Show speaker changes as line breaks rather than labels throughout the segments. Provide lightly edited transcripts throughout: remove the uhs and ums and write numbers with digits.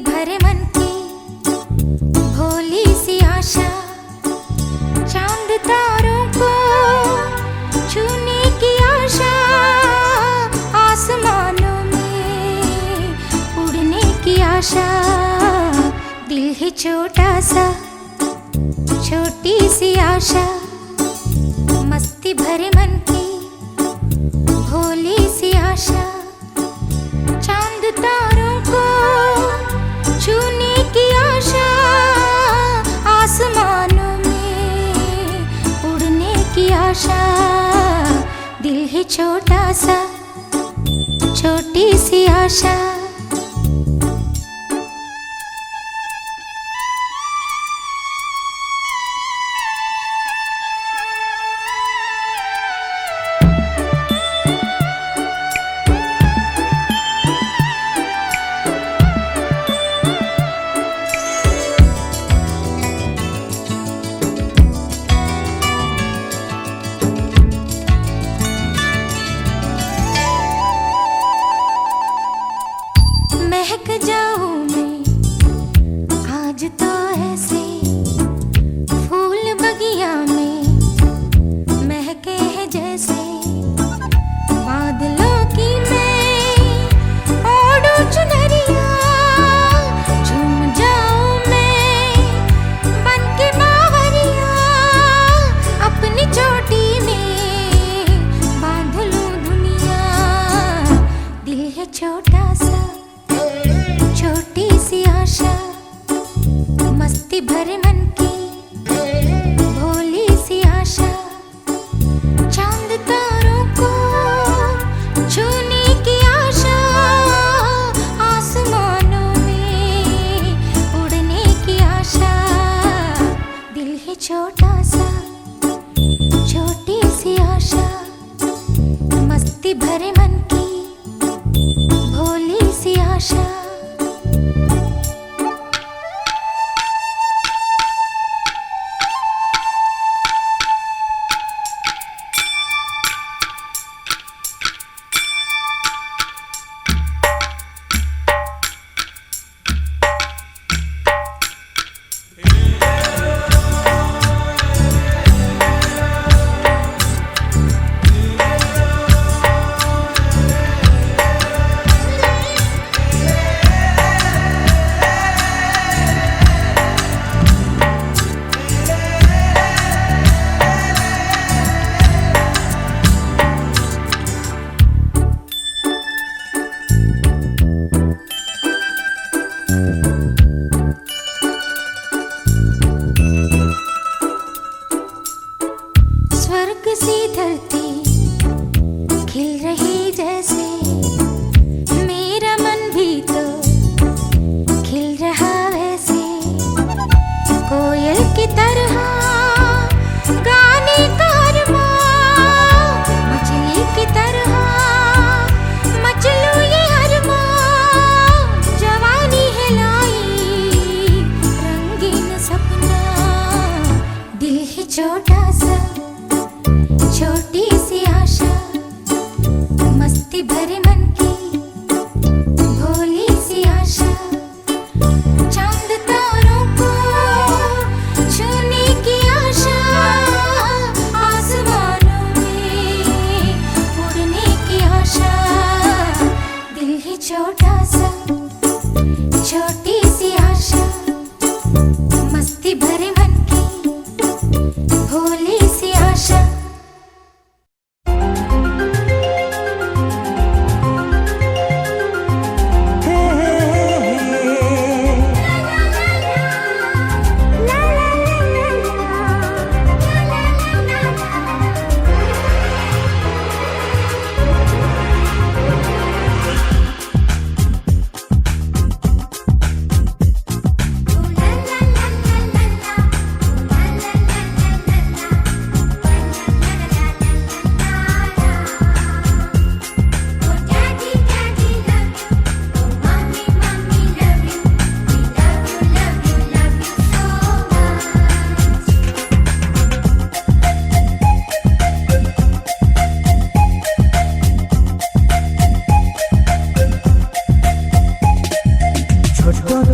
भरे मन की भोली सी आशा, चांद तारों को छूने की आशा, आसमानों में उड़ने की आशा। दिल है छोटा सा, छोटी सी आशा, मस्ती भरे मन की भोली सी आशा, चांद तारों को छूने की आशा, आसमानों में उड़ने की आशा। दिल है छोटा सा, छोटी सी आशा। महक जाऊं मैं आज तो ऐसे, फूल बगिया में महके हैं जैसे, बादलों की मैं ओढ़ूं चुनरिया, झूम जाऊं मैं बन के बावरिया, अपनी चोटी में बांध लूं दुनिया। दिल है छोटा सा, छोटी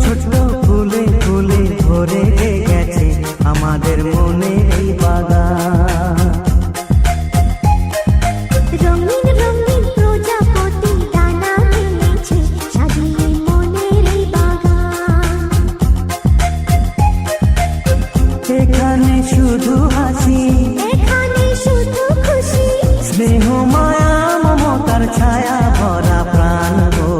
ছোট ফুলে ফুলে ভরে গেছে আমাদের মনে এই বাগান।
রঙিন রঙিন প্রজাপতি ডানা মেলেছে সাজিয়ে মনের এই বাগান।
এখানে শুধু হাসি,
এখানে শুধু খুশি,
স্নেহ মায়া মমতার ছায়া ভরা প্রাণ গো।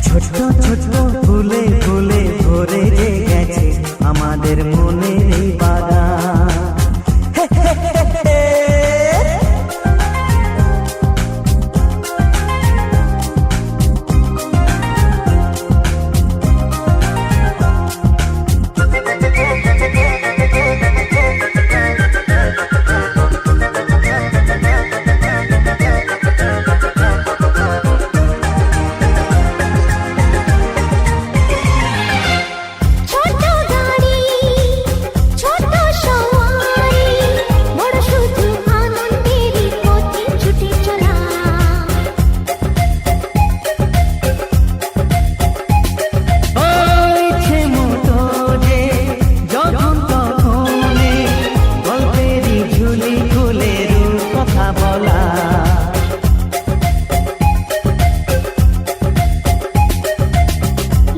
ছোট ছোট ফুলে ফুলে ভরে গেছে আমাদের মনে এই বাগান।
ছোট গাড়ি ছোট সওয়ারি, বড় শুধু আনন্দেরই পথে ছুটে চলা।
ইচ্ছে মতো যে যখন তখনে গল্পেরই ঝুলি খুলে রূপ কথা বলা।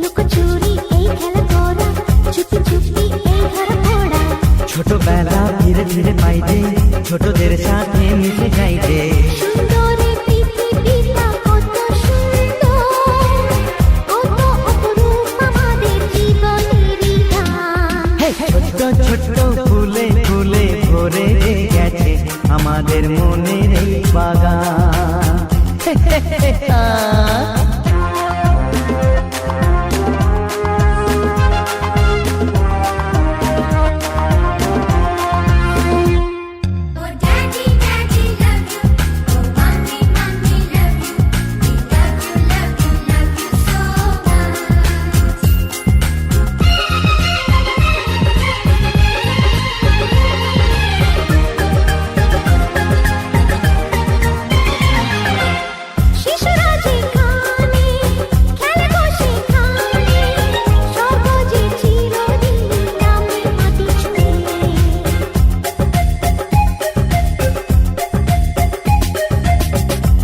লুকোচুরি এই খেলা করা, চুপি চুপি এই ঘর পড়া।
ছোটবেলা ধীরে ধীরে পাইতে ছোটদের সাথে মিশে যাইতে।
সুন্দরে পৃথিবীটা কত সুন্দর, কত অপরূপ আমাদের জীবনেরই গান।
ছোট ছোট ফুলে ফুলে ভরে গেছে আমাদের মনের এই বাগান।
Oh daddy daddy love you, oh mommy mommy love you, we love you love you love you so much. শিশুরা যেখানে খেলবো সেখানে, সহজে চিরদিন নামে মাটি ছুঁয়ে।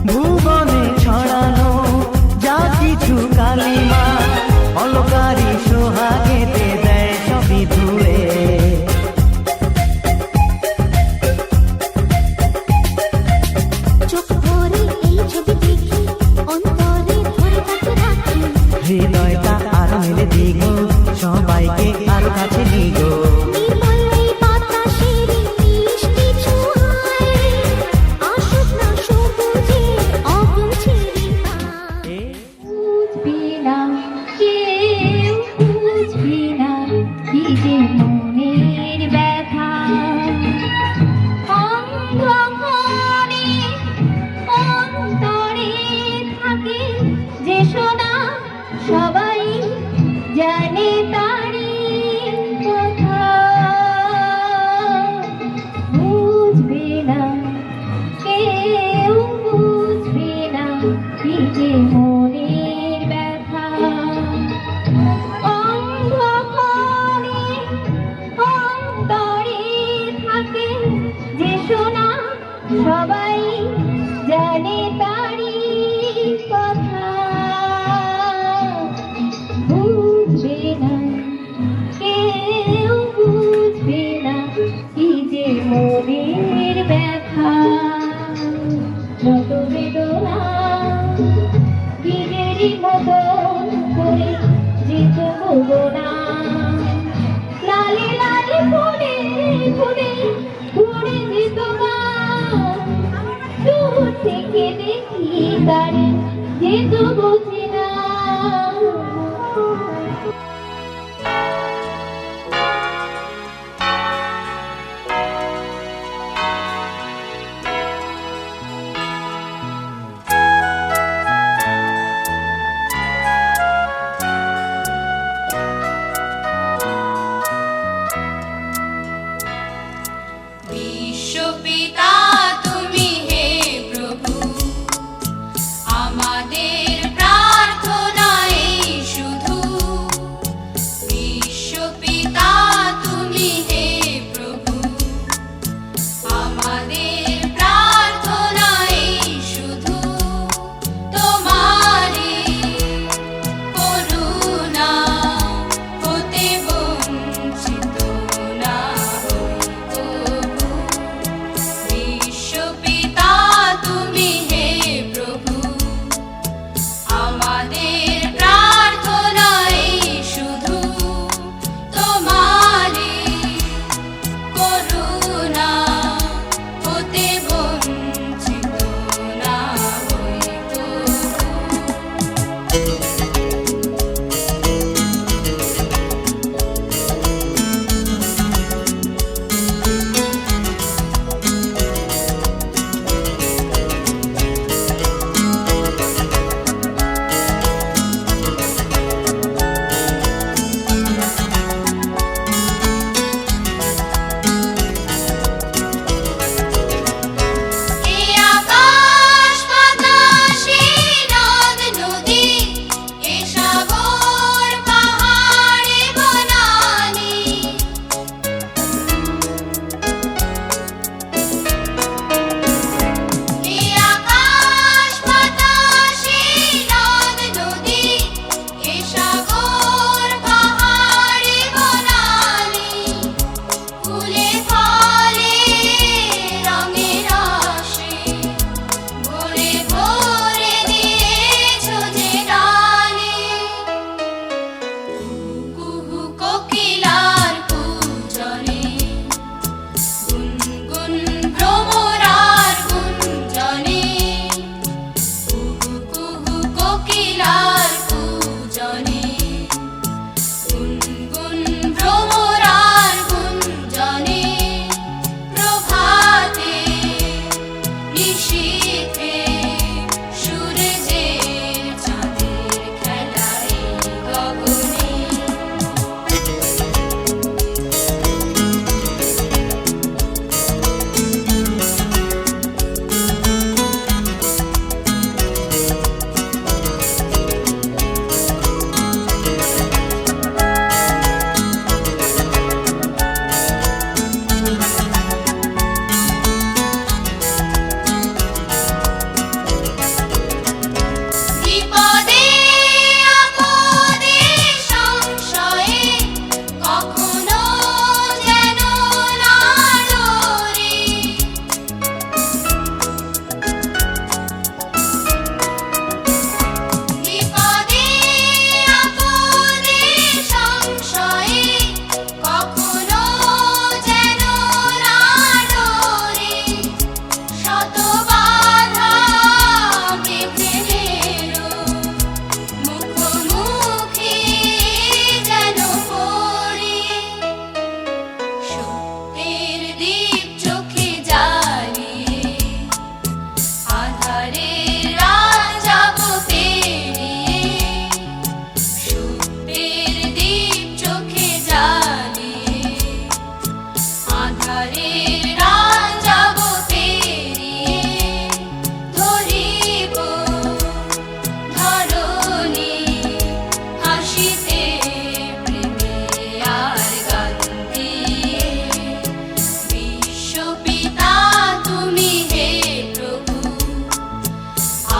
ভুবনে ছড়ানো যা কিছু কালিমা অলকারি সোহাগেতে দেয় সবই ধুয়ে।
চোখ ভরে এই ছবি দেখি, অন্তরে ধরে তাকে রাখি।
হৃদয়টা আরো মেলে দিগো, সবাইকে আরো কাছে নিগো।
নির্মল এই বাতাসের মিষ্টি ছোঁয়ায়, আসুক না সবুজে অগুছিরি পায়। বুঝবি না কেউ, বুঝবি না কি যে মনের ব্যথা। অন্ধকারে অন্তরে থাকে যে সোনা, সবাই জানে তারি কথা। বুঝবে না কেউ, বুঝবে না কি যে মনের ব্যথা। অন্ধকারে অন্তরে থাকে যে সোনা, সবাই জানে তারি কথা। বুঝবে না কেউ, বুঝবে না কি যে মনের ব্যথা। যত বেদনা বীজেরই মতন করে যেত না, লালে লালে ফুলে ফুলে ঘুরে যেত না। দূর থেকে দেখি তারে যেত বুঝি না।
বিশ্বপিতা তুমি হে প্রভু, আমার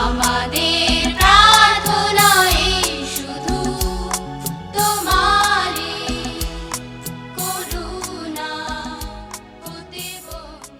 আমাদের প্রার্থনা এই শুধু তোমারই করুণা হতে বঞ্চিত।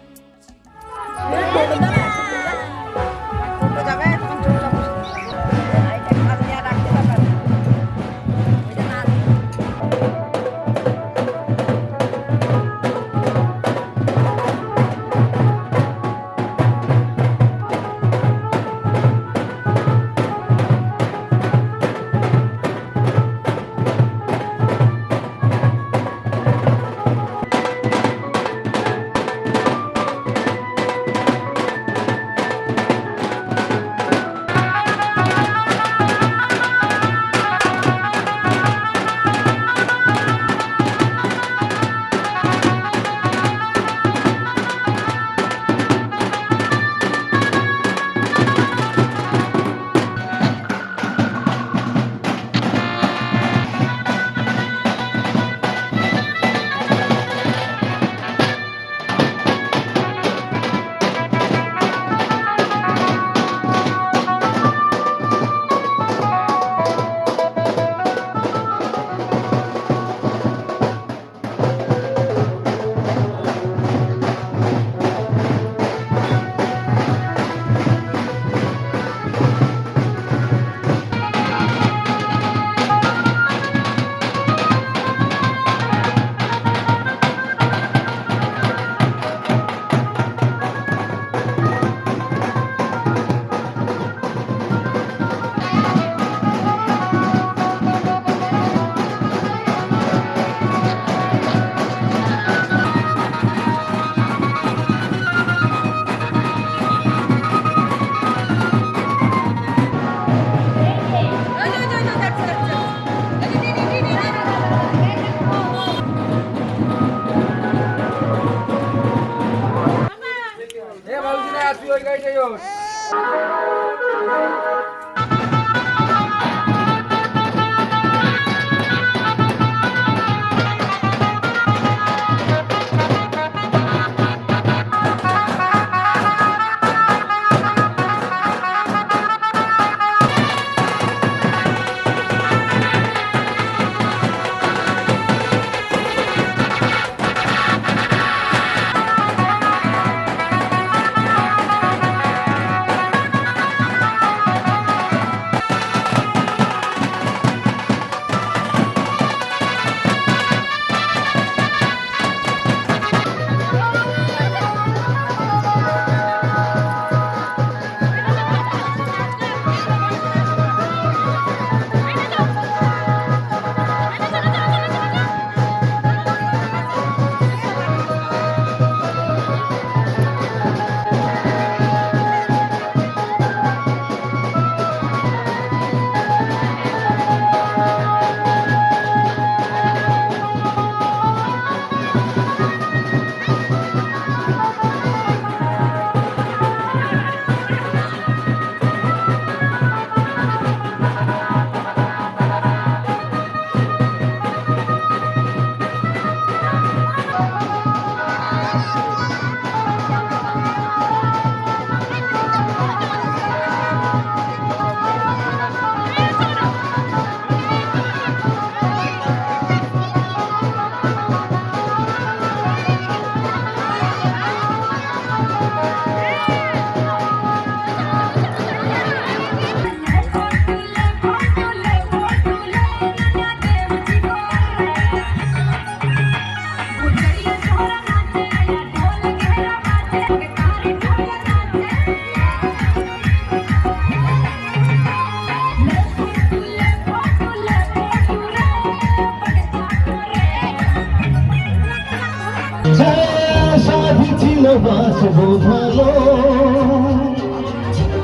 বাসবো ভালো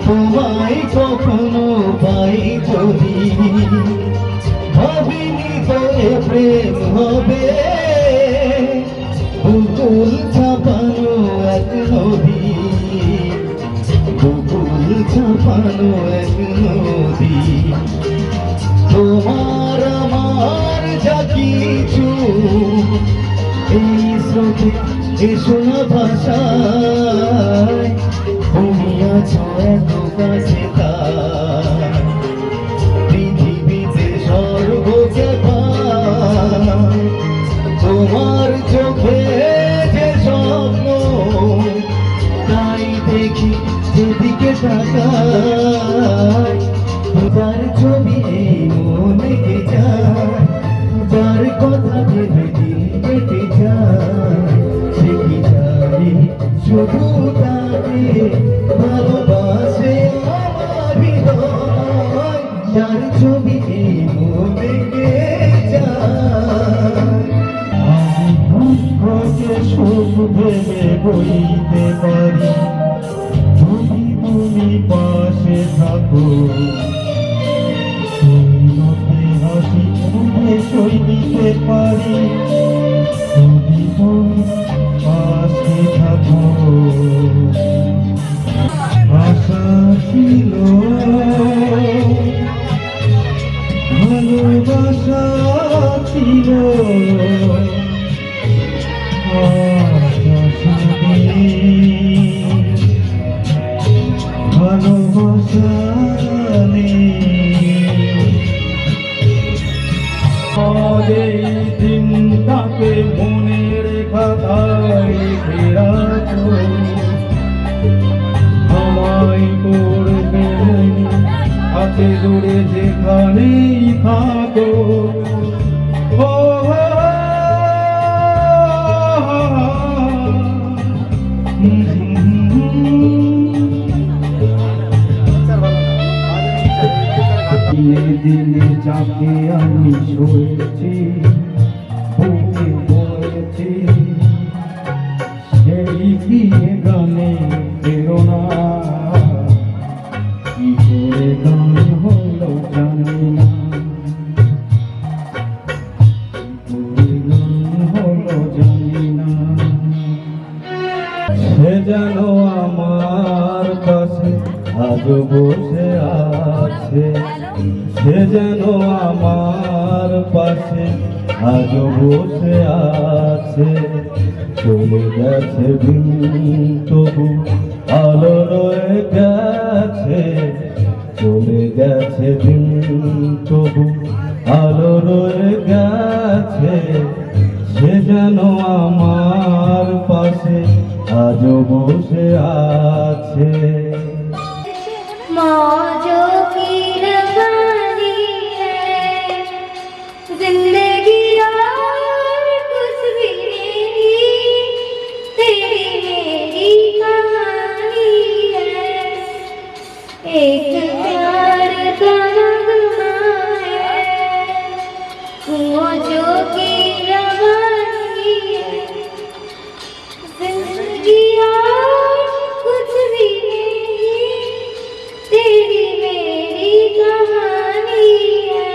তোমায় কখনো পাই যদি ভাবিনি তো এ প্রেম হবে বুকুল ছাপানো এক নদী বুকুল ছাপানো এক নদী তোমার আমার যা কিছু এই স্রোতে শোনা ভাষায় তুমি আছো এত কাছে। যার ছবি এই মনে আমি ভাগ্যকে সুখ ভেবে বইতে পারি যদি তুমি পাশে থাকো তোমাকে হাসি মুখে সই দিতে পারি যদি তুমি পাশে থাকো আশা ছিল ভালোবাসা ছিল আশা ভালোবাসা নেই দিনটাকে মনের খাতায় ফেরাতো আমায় করবে হাতে দূরে যেখানেই থাকো ও দিনে যাকে আমি শুয়েছি বুকে বলেছি সেই দিয়ে গানে প্রেরণা কি করে গান হলো জানি না কি করে গান হলো জানি না সে যেন আমার কাছে আজ বসে আছে সে যেন আমার পাশে আজ বসে আছে চলে গেছে দিন তবু আলো রয়ে গেছে চলে গেছে দিন তবু আলো রয়ে গেছে সে যেন আমার পাশে আজ বসে আছে
मौजों की रवानी है जिंदगी और कुछ भी नहीं तेरी मेरी कहानी है एक प्यार का नगमा है मौजों की रवानी है जिंदगी और कुछ भी नहीं तेरी मेरी कहानी है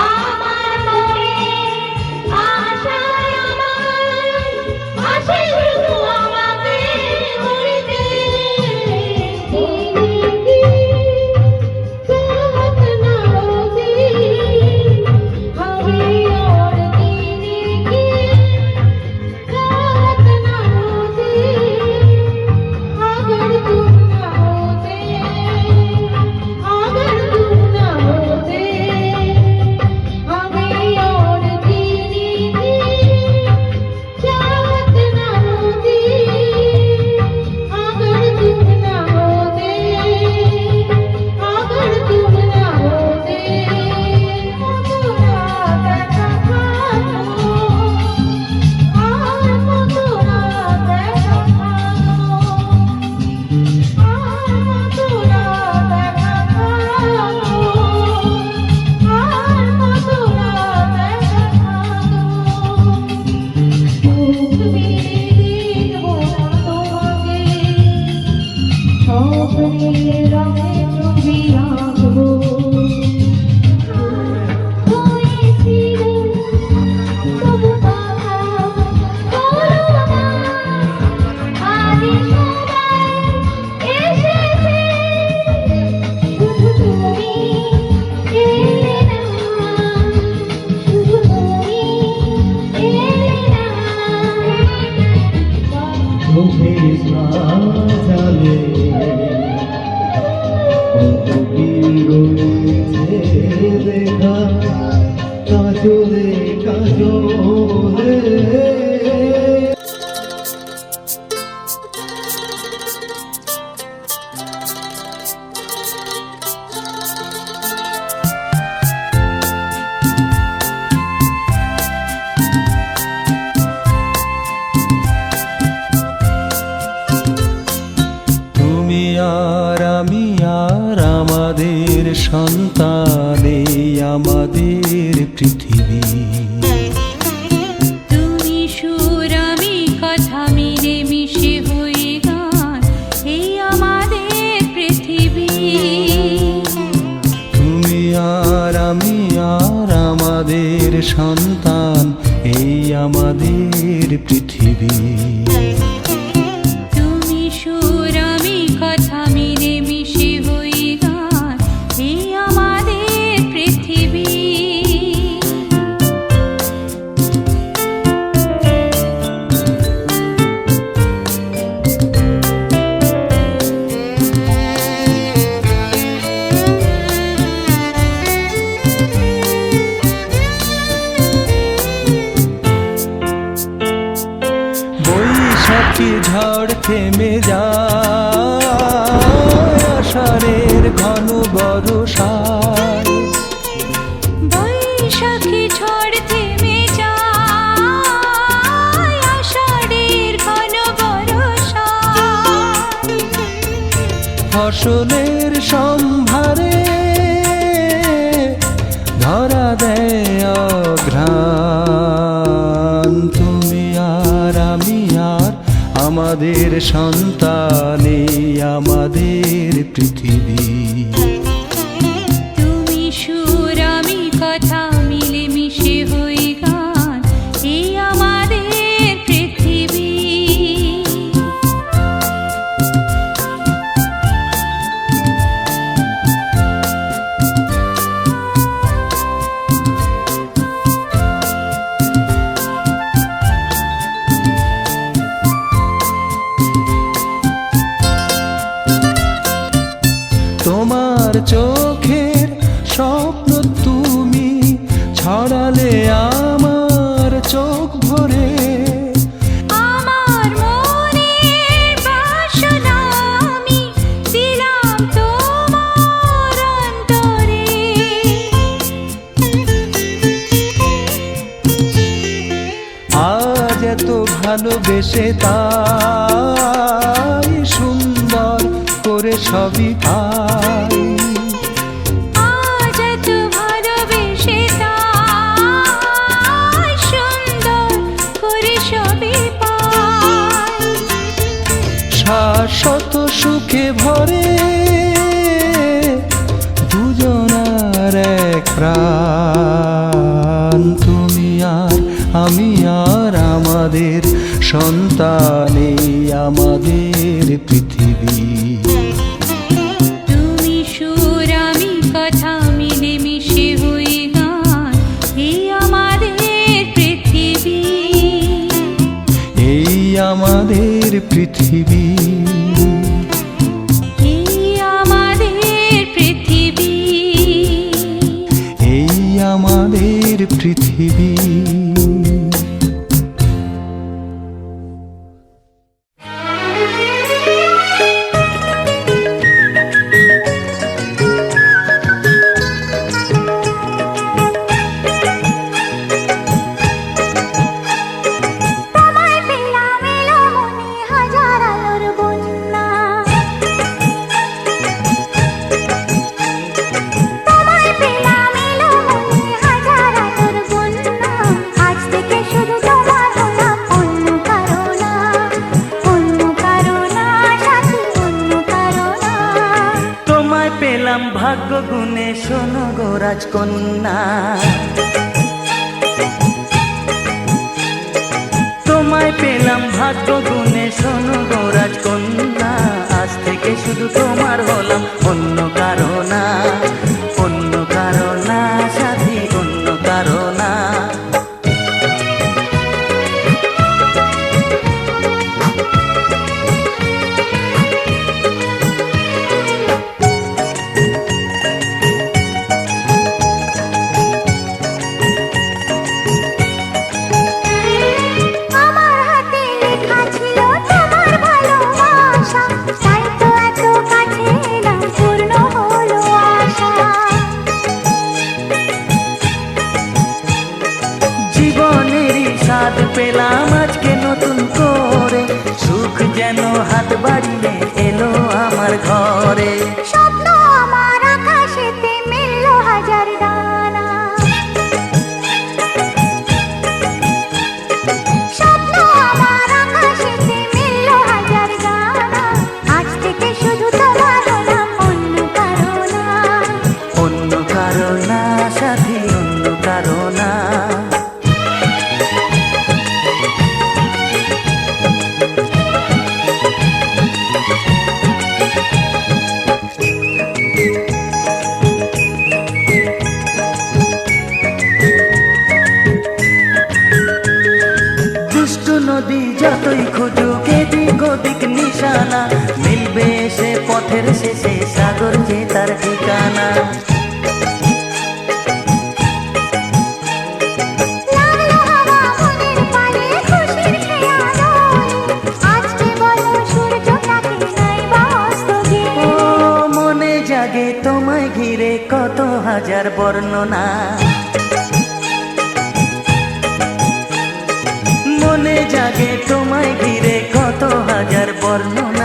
আমার মনে আশায় আমার আসে শুধু আমাকে ভুলিতে चाहत ना होती हमें और जीने की चाहत ना होती अगर तुम ना होते हमें और जीने की चाहत ना होती अगर तुम ना होते अगर तुम ना होते मधुरा देखा मधुरा देखा मधुरा देखा তুমি দেখবো না তোমাকে স্বপ্নের রঙে ছবি আঁকবো হয়েছিল তবু কথা বলো না আদি সময় এসেছে শুধু তুমি এলে না শুধু তুমি এলে না
চোখের সাজালে কত কি রয়েছে লেখা কাজলে কাজলে
তুমি আর আমি আর আমাদের সন্তান এই আমাদের পৃথিবী
তুমি সুর আমি কথা মিলে মিশে হয়ে গান এই আমাদের পৃথিবী
তুমি আর আমি আর আমাদের সন্তান এই আমাদের পৃথিবী
তুমি সুর আমি কথা মিলে মিশে হয়ে গান এই আমাদের পৃথিবী
বৈশাখী ঝড় থেমে যায় আষাঢ়ের ঘন বর্ষায়
বৈশাখী ঝড় থেমে যায় আষাঢ়ের ঘন বর্ষা
ফসলের সম্ভারে ধরা দেয় অঘ্রাণ তুমি আর আমি আর আমাদের সন্তান এই আমাদের পৃথিবী
তুমি সুর আমি কথা মিলে মিশে হয়ে গান এই আমাদের পৃথিবী
তোমার চোখের স্বপ্ন তুমি ছড়ালে আমার চোখ ভরে
আমার মনের বাসনা আমি দিলাম তোমার অন্তরে
আজ এত ভালোবেসে তাই সুন্দর করে সবই পাই
আজ এত ভালোবেসে তাই সুন্দর করে সবই পাই
শাশ্বত সুখে ভরে দুজনার এক প্রাণ তুমি আর আমি আর আমাদের সন্তানে আমাদের পৃথিবী।
তুমি সুর আমি কথা মিলে মিশে হই গান, এই আমাদের পৃথিবী।
এই আমাদের পৃথিবী।
এই আমাদের পৃথিবী।
এই আমাদের পৃথিবী।
তোমায় পেলাম এলো মনে হাজার আলোর বন্যা। তোমায় পেলাম এলো মনে হাজার আলোর বন্যা। আজ থেকে শুধু তোমার হলাম, অন্য কারো না, অন্য কারো না সাথী, অন্য কারো না।
তোমায় পেলাম ভাগ্য গুণে শোনো গো রাজকন্যা। তোমায় পেলাম ভাগ্য গুণে শোনো গো রাজকন্যা। আজ থেকে শুধু তোমার হলাম, অন্য কারো না, অন্য কারো না সাথী, অন্য কারো না।
আমার হাতে লেখা ছিল তোমার ভালোবাসা, তাই তো এত কাছে এলাম, পূর্ণ হলো আশা।
জীবনেরই স্বাদ পেলাম আজকে নতুন করে, সুখ যেন হাত বাড়িয়ে এলো আমার ঘরে।
স্বপ্ন আমার আকাশেতে মিলল হাজার ডানা। স্বপ্ন আমার আকাশেতে মিলল হাজার ডানা। আজ থেকে শুধু তোমার হলাম, অন্য কারো না,
অন্য কারো না সাথী, অন্য কারো না। দুষ্টু নদী যতই খুঁজুক এদিক ওদিক নিশানা, মিলবে সে পথের শেষে সাগর যে তার ঠিকানা।
লাগলো হাওয়া মনের পানে খুশির খেয়াল। আজকে বলো সূর্যটাকে নাই বা অস্ত গেলে।
ও মনে জাগে তোমায় ঘিরে কত হাজার বর্ণনা। মনে জাগে তোমায় ঘিরে কত হাজার বর্ণনা।